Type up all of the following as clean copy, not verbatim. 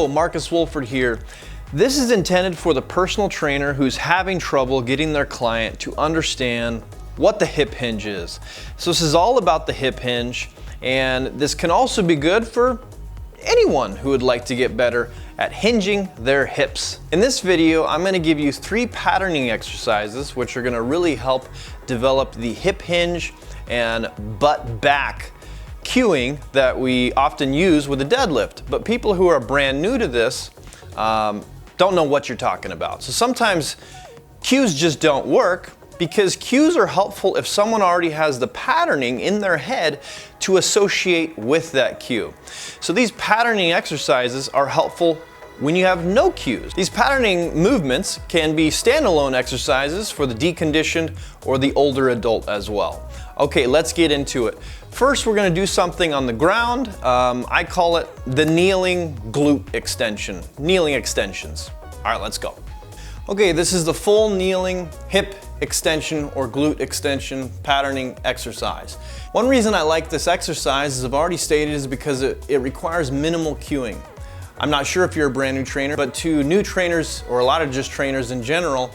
Hello, Marcus Wolford here. This is intended for the personal trainer who's having trouble getting their client to understand what the hip hinge is. So this is all about the hip hinge, and this can also be good for anyone who would like to get better at hinging their hips. In this video, I'm going to give you 3 patterning exercises which are going to really help develop the hip hinge and butt back cueing that we often use with a deadlift. But people who are brand new to this don't know what you're talking about. So sometimes cues just don't work, because cues are helpful if someone already has the patterning in their head to associate with that cue. So these patterning exercises are helpful when you have no cues. These patterning movements can be standalone exercises for the deconditioned or the older adult as well. Okay, let's get into it. First, we're gonna do something on the ground. I call it the kneeling glute extension, kneeling extensions. All right, let's go. Okay, this is the full kneeling hip extension or glute extension patterning exercise. One reason I like this exercise, as I've already stated, is because it requires minimal cueing. I'm not sure if you're a brand new trainer, but to new trainers, or a lot of just trainers in general,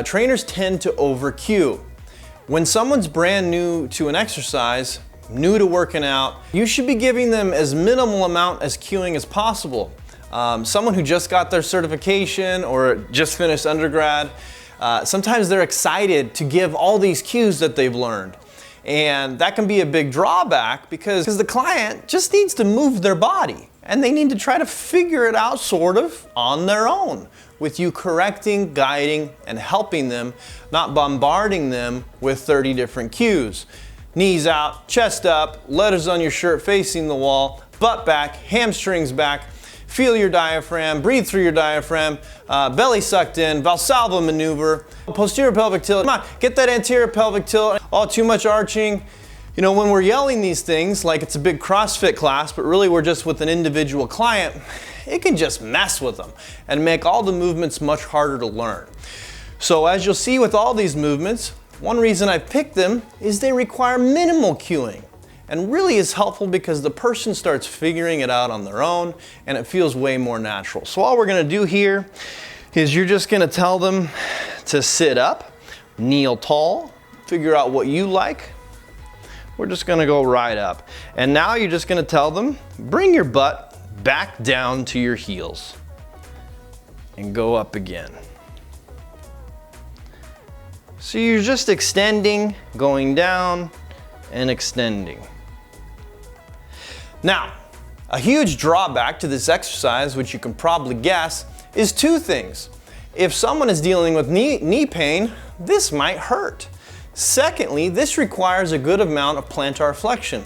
trainers tend to over cue. When someone's brand new to an exercise, new to working out, you should be giving them as minimal amount as cueing as possible. Someone who just got their certification or just finished undergrad, sometimes they're excited to give all these cues that they've learned. And that can be a big drawback because the client just needs to move their body, and they need to try to figure it out sort of on their own, with you correcting, guiding, and helping them, not bombarding them with 30 different cues. Knees out, chest up, letters on your shirt facing the wall, butt back, hamstrings back, feel your diaphragm, breathe through your diaphragm, belly sucked in, Valsalva maneuver, posterior pelvic tilt. Come on, get that anterior pelvic tilt. Oh, too much arching. You know, when we're yelling these things like it's a big CrossFit class, but really we're just with an individual client, it can just mess with them and make all the movements much harder to learn. So as you'll see with all these movements, one reason I picked them is they require minimal cueing, and really is helpful because the person starts figuring it out on their own and it feels way more natural. So all we're gonna do here is you're just gonna tell them to sit up, kneel tall, figure out what you like. We're just gonna go right up. And now you're just gonna tell them, bring your butt back down to your heels and go up again. So you're just extending, going down and extending. Now, a huge drawback to this exercise, which you can probably guess, is 2 things. If someone is dealing with knee pain, this might hurt. Secondly, this requires a good amount of plantar flexion.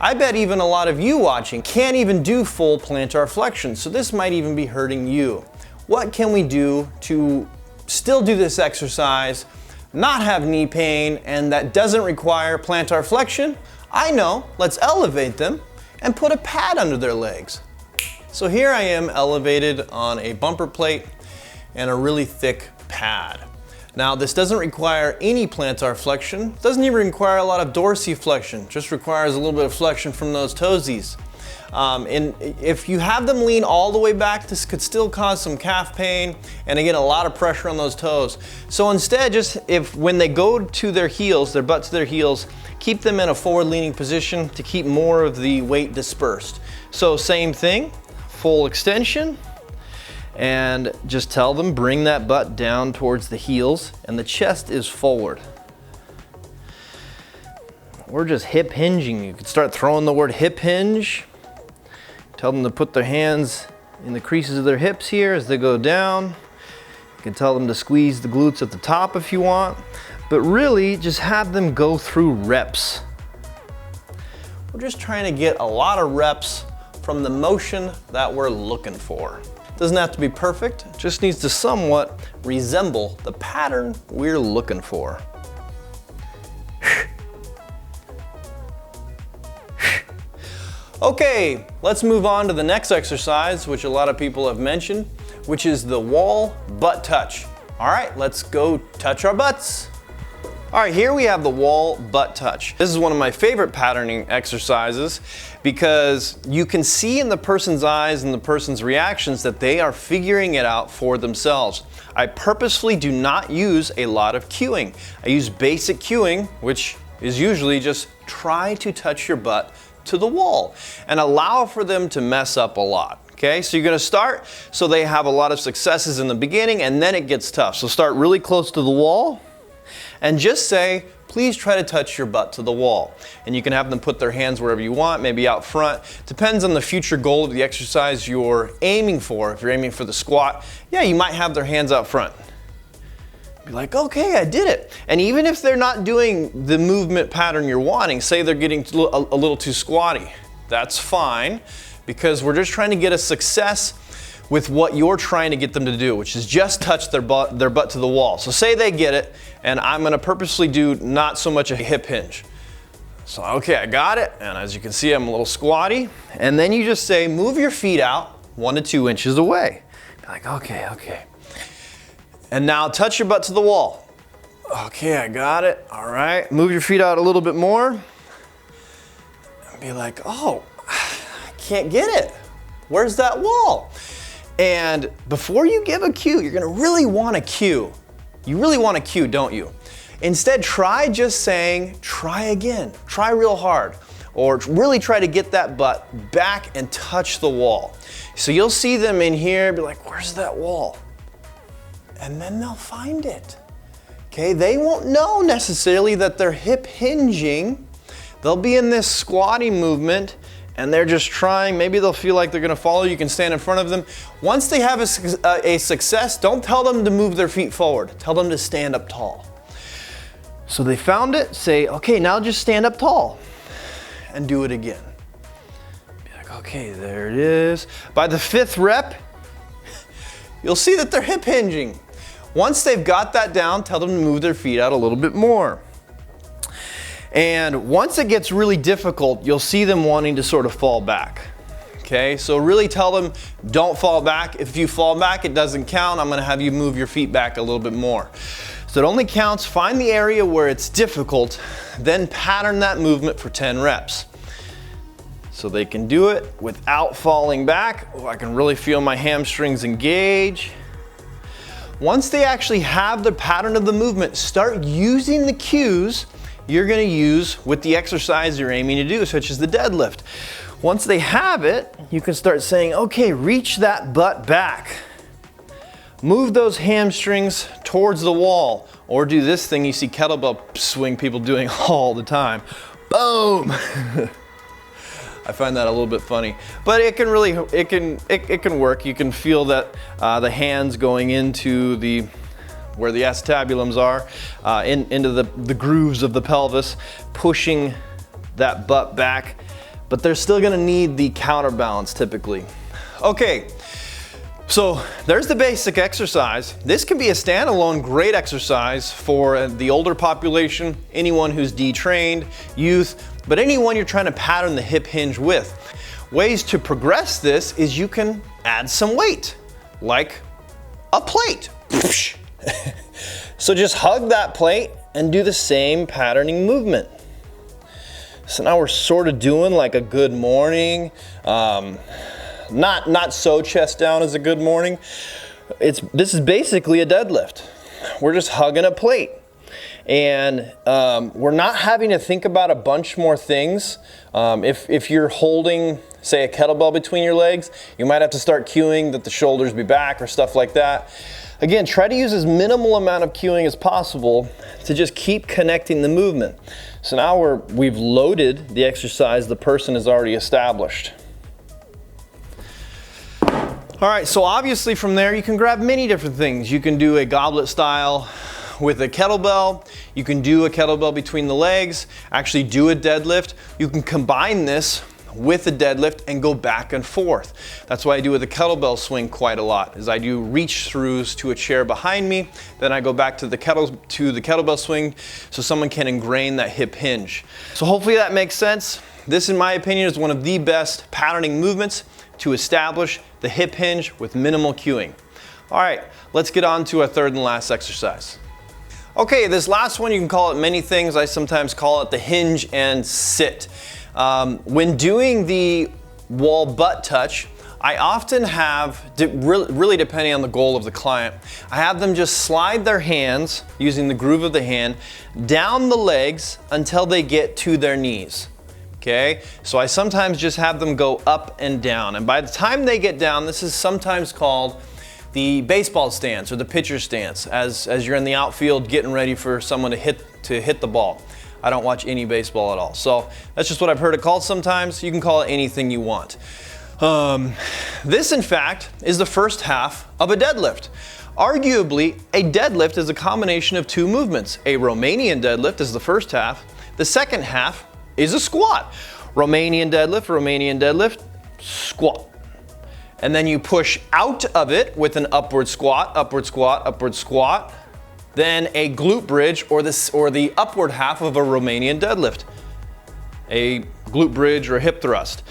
I bet even a lot of you watching can't even do full plantar flexion, so this might even be hurting you. What can we do to still do this exercise, not have knee pain, and that doesn't require plantar flexion? I know, let's elevate them and put a pad under their legs. So here I am elevated on a bumper plate and a really thick pad. Now this doesn't require any plantar flexion, doesn't even require a lot of dorsiflexion, just requires a little bit of flexion from those toesies. And if you have them lean all the way back, this could still cause some calf pain and again a lot of pressure on those toes. So instead, just when they go to their heels, their butt to their heels, keep them in a forward leaning position to keep more of the weight dispersed. So same thing, full extension, and just tell them bring that butt down towards the heels and the chest is forward. We're just hip hinging. You could start throwing the word hip hinge. Tell them to put their hands in the creases of their hips here as they go down. You can tell them to squeeze the glutes at the top if you want, but really just have them go through reps. We're just trying to get a lot of reps from the motion that we're looking for. Doesn't have to be perfect, it just needs to somewhat resemble the pattern we're looking for. Okay, let's move on to the next exercise, which a lot of people have mentioned, which is the wall butt touch. All right, let's go touch our butts. All right, here we have the wall butt touch. This is one of my favorite patterning exercises because you can see in the person's eyes and the person's reactions that they are figuring it out for themselves. I purposefully do not use a lot of cueing. I use basic cueing, which is usually just try to touch your butt to the wall and allow for them to mess up a lot. Okay, so you're gonna start so they have a lot of successes in the beginning and then it gets tough. So start really close to the wall and just say, please try to touch your butt to the wall. And you can have them put their hands wherever you want, maybe out front. Depends on the future goal of the exercise you're aiming for. If you're aiming for the squat, yeah, you might have their hands out front. Be like, okay, I did it. And even if they're not doing the movement pattern you're wanting, say they're getting a little too squatty, that's fine, because we're just trying to get a success with what you're trying to get them to do, which is just touch their butt to the wall. So say they get it, and I'm gonna purposely do not so much a hip hinge. So, okay, I got it, and as you can see, I'm a little squatty. And then you just say, move your feet out 1 to 2 inches away. Be like, okay. And now touch your butt to the wall. Okay, I got it, all right. Move your feet out a little bit more. And be like, oh, I can't get it. Where's that wall? And before you give a cue, you're gonna really want a cue. You really want a cue, don't you? Instead, try just saying, try again, try real hard, or really try to get that butt back and touch the wall. So you'll see them in here, be like, where's that wall? And then they'll find it. Okay, they won't know necessarily that they're hip hinging. They'll be in this squatty movement and they're just trying. Maybe they'll feel like they're gonna follow. You can stand in front of them. Once they have a success, don't tell them to move their feet forward. Tell them to stand up tall. So they found it, say, okay, now just stand up tall and do it again. Be like, okay, there it is. By the 5th rep, you'll see that they're hip hinging. Once they've got that down, tell them to move their feet out a little bit more. And once it gets really difficult, you'll see them wanting to sort of fall back. Okay, so really tell them, don't fall back. If you fall back, it doesn't count. I'm gonna have you move your feet back a little bit more. So it only counts, find the area where it's difficult, then pattern that movement for 10 reps. So they can do it without falling back. Oh, I can really feel my hamstrings engage. Once they actually have the pattern of the movement, start using the cues you're gonna use with the exercise you're aiming to do, such as the deadlift. Once they have it, you can start saying, okay, reach that butt back. Move those hamstrings towards the wall, or do this thing you see kettlebell swing people doing all the time. Boom! I find that a little bit funny, but it can really, it can work. You can feel that the hands going into where the acetabulums are, into the grooves of the pelvis, pushing that butt back, but they're still gonna need the counterbalance typically. Okay, so there's the basic exercise. This can be a standalone great exercise for the older population, anyone who's detrained, youth, but anyone you're trying to pattern the hip hinge with. Ways to progress this is you can add some weight, like a plate. So just hug that plate and do the same patterning movement. So now we're sort of doing like a good morning. Not so chest down as a good morning. This is basically a deadlift. We're just hugging a plate. And we're not having to think about a bunch more things. If you're holding, say, a kettlebell between your legs, you might have to start cueing that the shoulders be back or stuff like that. Again, try to use as minimal amount of cueing as possible to just keep connecting the movement. So now we've loaded the exercise the person has already established. All right, so obviously from there you can grab many different things. You can do a goblet style with a kettlebell. You can do a kettlebell between the legs, actually do a deadlift. You can combine this with a deadlift and go back and forth. That's why I do with a kettlebell swing quite a lot, is I do reach throughs to a chair behind me, then I go back to the kettlebell swing so someone can ingrain that hip hinge. So hopefully that makes sense. This, in my opinion, is one of the best patterning movements to establish the hip hinge with minimal cueing. All right, let's get on to our third and last exercise. Okay, this last one, you can call it many things. I sometimes call it the hinge and sit. When doing the wall butt touch, I often have, really depending on the goal of the client, I have them just slide their hands, using the groove of the hand, down the legs until they get to their knees. Okay, so I sometimes just have them go up and down. And by the time they get down, this is sometimes called the baseball stance or the pitcher stance, as you're in the outfield getting ready for someone to hit the ball. I don't watch any baseball at all, so that's just what I've heard it called sometimes. You can call it anything you want. This, in fact, is the first half of a deadlift. Arguably, a deadlift is a combination of two movements. A Romanian deadlift is the first half. The second half is a squat. Romanian deadlift, squat. And then you push out of it with an upward squat, upward squat, upward squat. Then a glute bridge, or the upward half of a Romanian deadlift. A glute bridge or a hip thrust.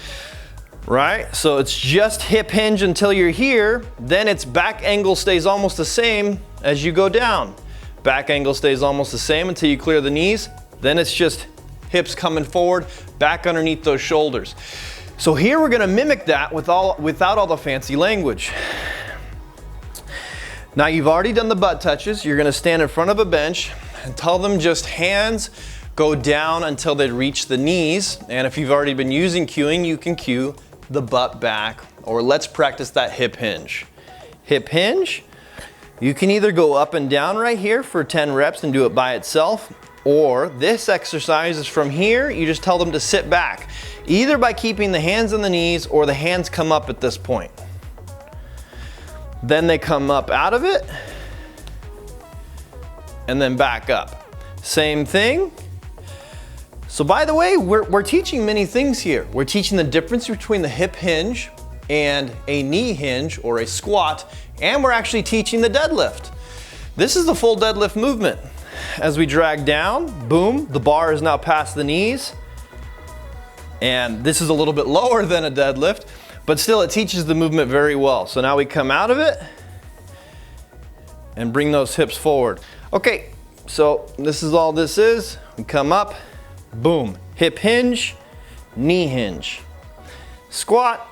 Right? So it's just hip hinge until you're here. Then its back angle stays almost the same as you go down. Back angle stays almost the same until you clear the knees. Then it's just hips coming forward, back underneath those shoulders. So here we're gonna mimic that without all the fancy language. Now you've already done the butt touches. You're gonna stand in front of a bench and tell them just hands go down until they reach the knees. And if you've already been using cueing, you can cue the butt back, or let's practice that hip hinge. Hip hinge, you can either go up and down right here for 10 reps and do it by itself, or this exercise is from here, you just tell them to sit back, either by keeping the hands on the knees or the hands come up at this point. Then they come up out of it and then back up. Same thing. So by the way, we're teaching many things here. We're teaching the difference between the hip hinge and a knee hinge or a squat, and we're actually teaching the deadlift. This is the full deadlift movement. As we drag down, boom, the bar is now past the knees. And this is a little bit lower than a deadlift, but still it teaches the movement very well. So now we come out of it and bring those hips forward. Okay, so this is all this is. We come up, boom, hip hinge, knee hinge, squat,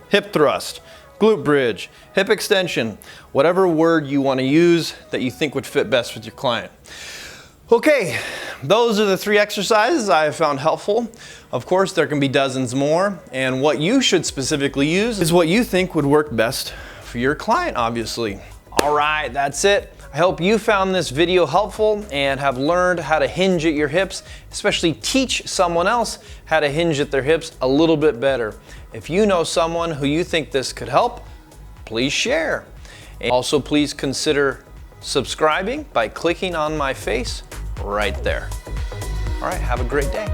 hip thrust, glute bridge, hip extension, whatever word you want to use that you think would fit best with your client. Okay, those are the 3 exercises I have found helpful. Of course, there can be dozens more, and what you should specifically use is what you think would work best for your client, obviously. All right, that's it. I hope you found this video helpful and have learned how to hinge at your hips, especially teach someone else how to hinge at their hips a little bit better. If you know someone who you think this could help, please share. And also, please consider subscribing by clicking on my face right there. All right, have a great day.